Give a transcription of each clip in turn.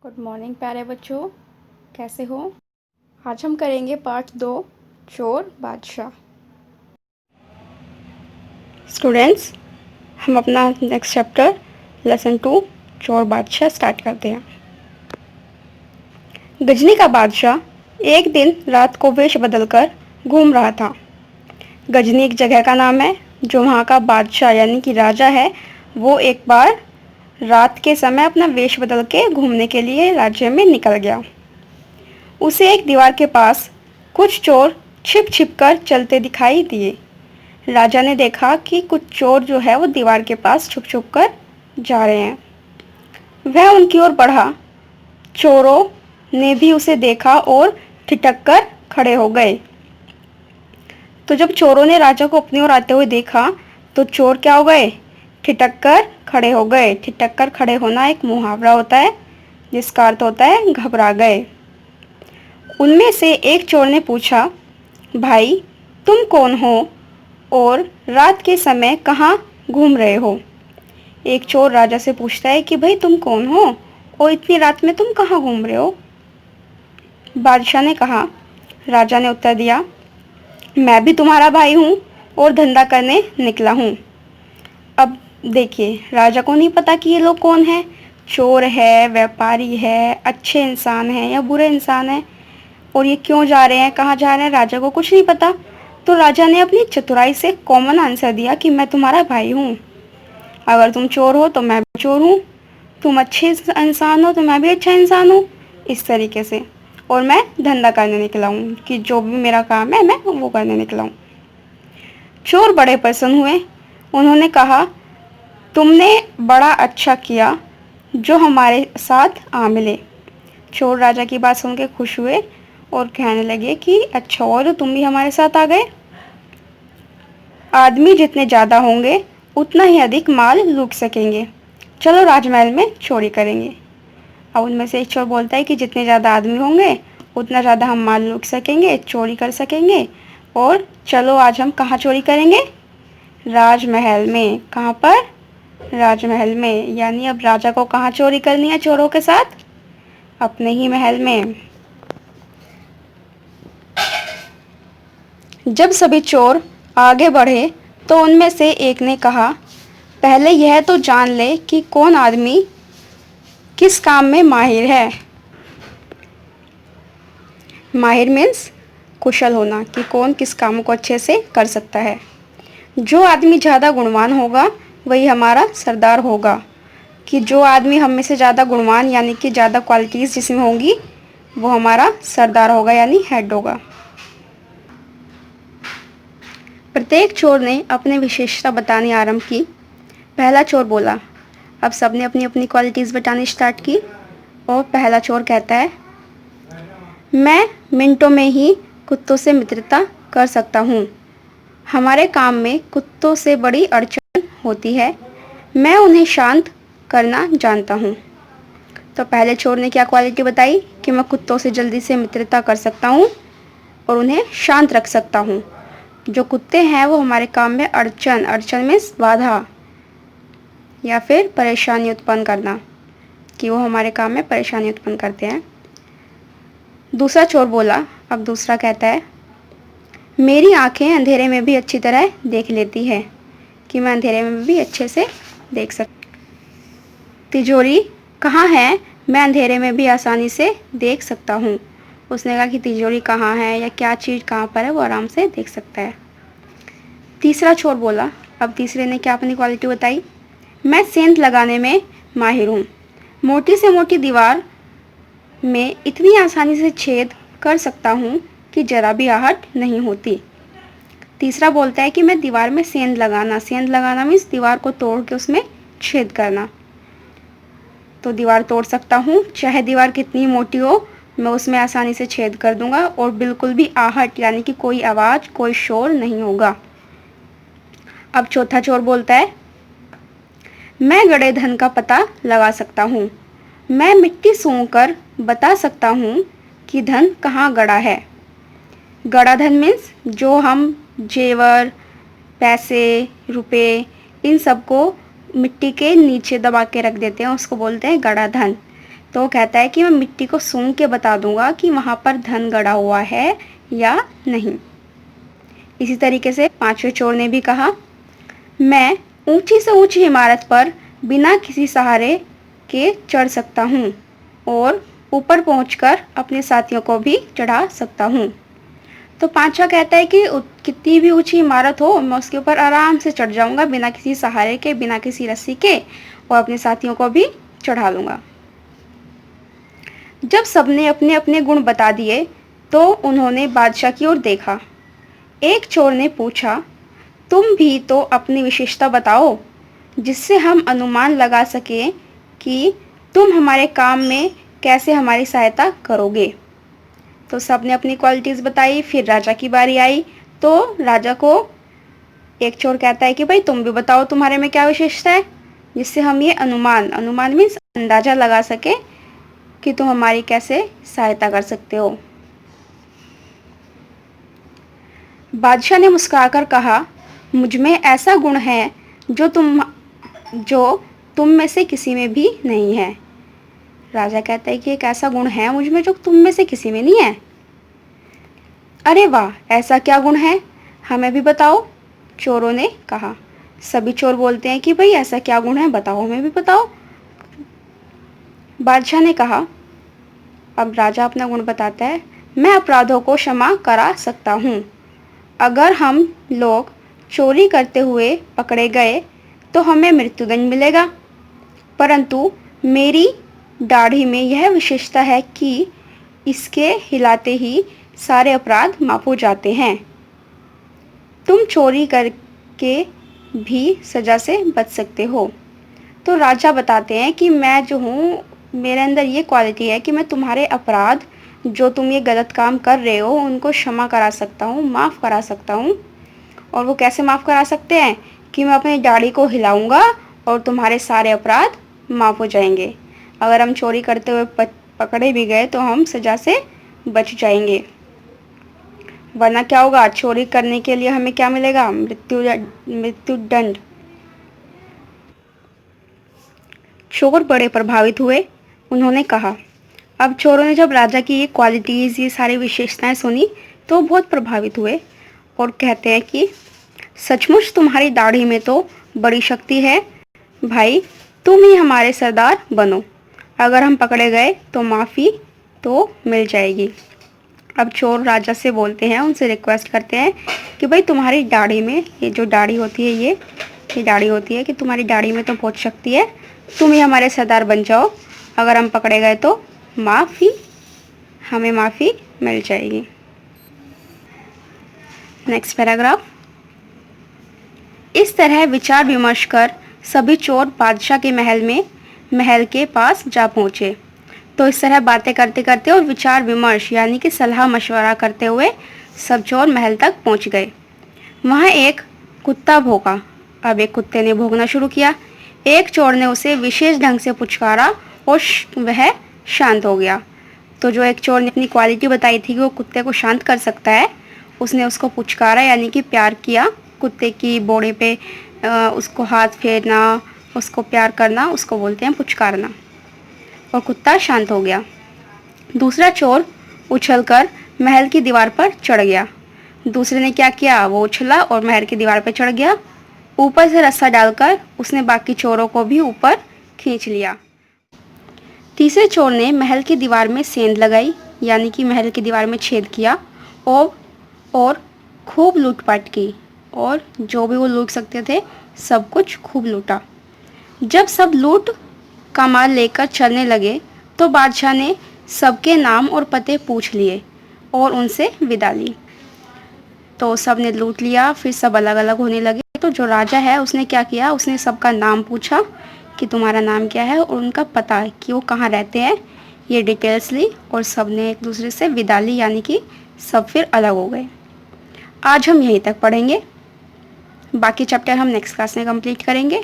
Good morning प्यारे बच्चों, कैसे हो। आज हम करेंगे पार्ट 2 चोर बादशाह। स्टूडेंट्स, हम अपना नेक्स्ट चैप्टर लेसन 2 चोर बादशाह स्टार्ट करते हैं। गजनी का बादशाह एक दिन रात को वेश बदलकर घूम रहा था। गजनी एक जगह का नाम है जो वहाँ का बादशाह यानी कि राजा है। वो एक बार रात के समय अपना वेश बदल के घूमने के लिए राज्य में निकल गया। उसे एक दीवार के पास कुछ चोर छिप छिप कर चलते दिखाई दिए। राजा ने देखा कि कुछ चोर जो है वो दीवार के पास छुप छुप कर जा रहे हैं। वह उनकी ओर बढ़ा। चोरों ने भी उसे देखा और ठिठक कर खड़े हो गए। तो जब चोरों ने राजा को अपनी ओर आते हुए देखा तो चोर क्या हो गए, ठिठक कर खड़े हो गए। ठिठक कर खड़े होना एक मुहावरा होता है जिसका अर्थ होता है घबरा गए। उनमें से एक चोर ने पूछा, भाई तुम कौन हो और रात के समय कहाँ घूम रहे हो। एक चोर राजा से पूछता है कि भाई तुम कौन हो और इतनी रात में तुम कहाँ घूम रहे हो। बादशाह ने कहा, राजा ने उत्तर दिया, मैं भी तुम्हारा भाई हूँ और धंधा करने निकला हूँ। अब देखिए, राजा को नहीं पता कि ये लोग कौन है, चोर है, व्यापारी है, अच्छे इंसान है या बुरे इंसान है, और ये क्यों जा रहे हैं, कहाँ जा रहे हैं, राजा को कुछ नहीं पता। तो राजा ने अपनी चतुराई से कॉमन आंसर दिया कि मैं तुम्हारा भाई हूँ। अगर तुम चोर हो तो मैं भी चोर हूँ, तुम अच्छे इंसान हो तो मैं भी अच्छा इंसान हूँ, इस तरीके से। और मैं धंधा करने निकला हूँ कि जो भी मेरा काम है मैं वो करने निकला हूँ। चोर बड़े प्रसन्न हुए। उन्होंने कहा, तुमने बड़ा अच्छा किया जो हमारे साथ आ मिले। चोर राजा की बात सुन के खुश हुए और कहने लगे कि अच्छा हुआ तो तुम भी हमारे साथ आ गए। आदमी जितने ज़्यादा होंगे उतना ही अधिक माल लूट सकेंगे। चलो राजमहल में चोरी करेंगे। अब उनमें से एक चोर बोलता है कि जितने ज़्यादा आदमी होंगे उतना ज़्यादा हम माल लूट सकेंगे, चोरी कर सकेंगे। और चलो आज हम कहाँ चोरी करेंगे, राजमहल में। कहाँ पर, राजमहल में। यानी अब राजा को कहाँ चोरी करनी है चोरों के साथ, अपने ही महल में। जब सभी चोर आगे बढ़े तो उनमें से एक ने कहा, पहले यह तो जान ले कि कौन आदमी किस काम में माहिर है। माहिर मीन्स कुशल होना, कि कौन किस काम को अच्छे से कर सकता है। जो आदमी ज़्यादा गुणवान होगा वही हमारा सरदार होगा, कि जो आदमी हम में से ज़्यादा गुणवान यानी कि ज़्यादा क्वालिटीज़ जिसमें होंगी वो हमारा सरदार होगा यानी हेड होगा। प्रत्येक चोर ने अपनी विशेषता बतानी आरंभ की। पहला चोर बोला। अब सबने अपनी अपनी क्वालिटीज़ बतानी स्टार्ट की और पहला चोर कहता है, मैं मिनटों में ही कुत्तों से मित्रता कर सकता हूँ। हमारे काम में कुत्तों से बड़ी अड़चन होती है, मैं उन्हें शांत करना जानता हूँ। तो पहले चोर ने क्या क्वालिटी बताई कि मैं कुत्तों से जल्दी से मित्रता कर सकता हूँ और उन्हें शांत रख सकता हूँ। जो कुत्ते हैं वो हमारे काम में अड़चन मीन्स बाधा या फिर परेशानी उत्पन्न करना, कि वो हमारे काम में परेशानी उत्पन्न करते हैं। दूसरा चोर बोला। अब दूसरा कहता है, मेरी आंखें अंधेरे में भी अच्छी तरह देख लेती है, कि मैं अंधेरे में भी अच्छे से देख सकती। तिजोरी कहाँ है, मैं अंधेरे में भी आसानी से देख सकता हूँ। उसने कहा कि तिजोरी कहाँ है या क्या चीज़ कहाँ पर है वो आराम से देख सकता है। तीसरा चोर बोला। अब तीसरे ने क्या अपनी क्वालिटी बताई, मैं सेंध लगाने में माहिर हूँ, मोटी से मोटी दीवार में इतनी आसानी से छेद कर सकता हूँ कि जरा भी आहट नहीं होती। तीसरा बोलता है कि मैं दीवार में सेंध लगाना मीन्स दीवार को तोड़ के उसमें छेद करना। तो दीवार तोड़ सकता हूँ, चाहे दीवार कितनी मोटी हो मैं उसमें आसानी से छेद कर दूंगा और बिल्कुल भी आहट यानी कि कोई आवाज़ कोई शोर नहीं होगा। अब चौथा चोर बोलता है, मैं गड़े धन का पता लगा सकता हूँ, मैं मिट्टी सूंघकर बता सकता हूँ कि धन कहाँ गड़ा है। गड़ा धन मीन्स जो हम जेवर, पैसे, रुपए इन सबको मिट्टी के नीचे दबा के रख देते हैं उसको बोलते हैं गड़ा धन। तो वो कहता है कि मैं मिट्टी को सूंघ के बता दूंगा कि वहाँ पर धन गड़ा हुआ है या नहीं। इसी तरीके से पांचवें चोर ने भी कहा, मैं ऊंची से ऊंची इमारत पर बिना किसी सहारे के चढ़ सकता हूँ और ऊपर पहुंचकर अपने साथियों को भी चढ़ा सकता हूँ। तो पांचवा कहता है कि कितनी भी ऊंची इमारत हो मैं उसके ऊपर आराम से चढ़ जाऊंगा बिना किसी सहारे के, बिना किसी रस्सी के, और अपने साथियों को भी चढ़ा लूंगा। जब सबने अपने अपने गुण बता दिए तो उन्होंने बादशाह की ओर देखा। एक चोर ने पूछा, तुम भी तो अपनी विशेषता बताओ जिससे हम अनुमान लगा सकें कि तुम हमारे काम में कैसे हमारी सहायता करोगे। तो सबने अपनी क्वालिटीज़ बताई। फिर राजा की बारी आई तो राजा को एक चोर कहता है कि भाई तुम भी बताओ तुम्हारे में क्या विशेषता है जिससे हम ये अनुमान मीन्स अंदाज़ा लगा सके कि तुम हमारी कैसे सहायता कर सकते हो। बादशाह ने मुस्कुराकर कहा, मुझ में ऐसा गुण है जो तुम में से किसी में भी नहीं है। राजा कहता है कि एक ऐसा गुण है मुझ में जो तुम में से किसी में नहीं है। अरे वाह, ऐसा क्या गुण है, हमें भी बताओ, चोरों ने कहा। सभी चोर बोलते हैं कि भाई ऐसा क्या गुण है, बताओ, हमें भी बताओ। बादशाह ने कहा, अब राजा अपना गुण बताता है, मैं अपराधों को क्षमा करा सकता हूँ। अगर हम लोग चोरी करते हुए पकड़े गए तो हमें मृत्युदंड मिलेगा, परंतु मेरी दाढ़ी में यह विशेषता है कि इसके हिलाते ही सारे अपराध माफ हो जाते हैं। तुम चोरी करके भी सज़ा से बच सकते हो। तो राजा बताते हैं कि मैं जो हूँ, मेरे अंदर ये क्वालिटी है कि मैं तुम्हारे अपराध, जो तुम ये गलत काम कर रहे हो, उनको क्षमा करा सकता हूँ, माफ़ करा सकता हूँ। और वो कैसे माफ़ करा सकते हैं कि मैं अपनी दाढ़ी को हिलाऊंगा और तुम्हारे सारे अपराध माफ़ हो जाएंगे। अगर हम चोरी करते हुए पकड़े भी गए तो हम सज़ा से बच जाएंगे, वरना क्या होगा, चोरी करने के लिए हमें क्या मिलेगा, मृत्युदंड। चोर बड़े प्रभावित हुए। उन्होंने कहा, अब चोरों ने जब राजा की ये क्वालिटीज़, ये सारी विशेषताएं सुनी तो बहुत प्रभावित हुए और कहते हैं कि सचमुच तुम्हारी दाढ़ी में तो बड़ी शक्ति है भाई, तुम ही हमारे सरदार बनो। अगर हम पकड़े गए तो माफ़ी तो मिल जाएगी। अब चोर राजा से बोलते हैं, उनसे रिक्वेस्ट करते हैं कि भाई तुम्हारी दाढ़ी में, ये जो दाढ़ी होती है, ये दाढ़ी होती है, कि तुम्हारी दाढ़ी में तो बहुत शक्ति है, तुम ही हमारे सरदार बन जाओ। अगर हम पकड़े गए तो हमें माफ़ी मिल जाएगी। Next paragraph. इस तरह विचार विमर्श कर सभी चोर बादशाह के महल के पास जा पहुँचे। तो इस तरह बातें करते करते और विचार विमर्श यानी कि सलाह मशवरा करते हुए सब चोर महल तक पहुंच गए। वहां एक कुत्ता भौंका। अब एक कुत्ते ने भौंकना शुरू किया। एक चोर ने उसे विशेष ढंग से पुचकारा और वह शांत हो गया। तो जो एक चोर ने अपनी क्वालिटी बताई थी कि वो कुत्ते को शांत कर सकता है, उसने उसको पुचकारा यानी कि प्यार किया। कुत्ते की बॉडी पे उसको हाथ फेरना, उसको प्यार करना, उसको बोलते हैं पुचकारना, और कुत्ता शांत हो गया। दूसरा चोर उछलकर महल की दीवार पर चढ़ गया। दूसरे ने क्या किया, वो उछला और महल की दीवार पर चढ़ गया। ऊपर से रस्सा डालकर उसने बाकी चोरों को भी ऊपर खींच लिया। तीसरे चोर ने महल की दीवार में सेंध लगाई यानी कि महल की दीवार में छेद किया और खूब लूटपाट की, और जो भी वो लूट सकते थे सब कुछ खूब लूटा। जब सब लूट का माल लेकर चलने लगे तो बादशाह ने सबके नाम और पते पूछ लिए और उनसे विदा ली। तो सब ने लूट लिया, फिर सब अलग अलग होने लगे। तो जो राजा है उसने क्या किया, उसने सबका नाम पूछा कि तुम्हारा नाम क्या है और उनका पता कि वो कहाँ रहते हैं, ये डिटेल्स ली और सब ने एक दूसरे से विदा ली, यानी कि सब फिर अलग हो गए। आज हम यहीं तक पढ़ेंगे, बाकी चैप्टर हम नेक्स्ट क्लास में कंप्लीट करेंगे।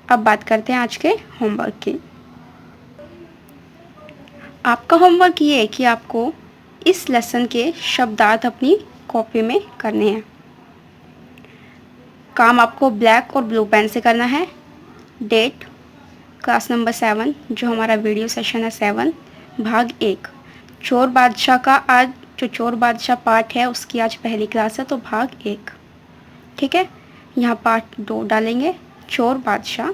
अब बात करते हैं आज के होमवर्क की। आपका होमवर्क ये है कि आपको इस लेसन के शब्दार्थ अपनी कॉपी में करने हैं। काम आपको ब्लैक और ब्लू पेन से करना है। डेट, क्लास नंबर 7 जो हमारा वीडियो सेशन है 7 भाग 1 चोर बादशाह का आज जो चोर बादशाह पार्ट है उसकी आज पहली क्लास है तो भाग 1। ठीक है, यहाँ पार्ट 2 डालेंगे चोर बादशाह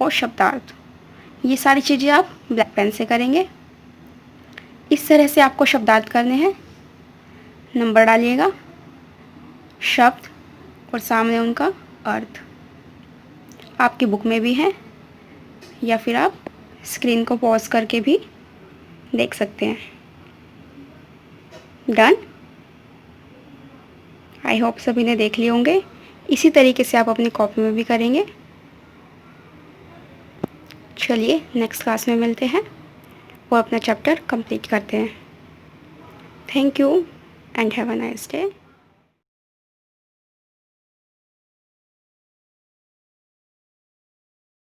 और शब्दार्थ। ये सारी चीज़ें आप ब्लैक पेन से करेंगे। इस तरह से आपको शब्दार्थ करने हैं। नंबर डालिएगा, शब्द और सामने उनका अर्थ। आपकी बुक में भी है या फिर आप स्क्रीन को पॉज करके भी देख सकते हैं। डन। आई होप सभी ने देख लिए होंगे। इसी तरीके से आप अपनी कॉपी में भी करेंगे। चलिए नेक्स्ट क्लास में मिलते हैं और अपना चैप्टर कंप्लीट करते हैं। Thank you and have a nice day.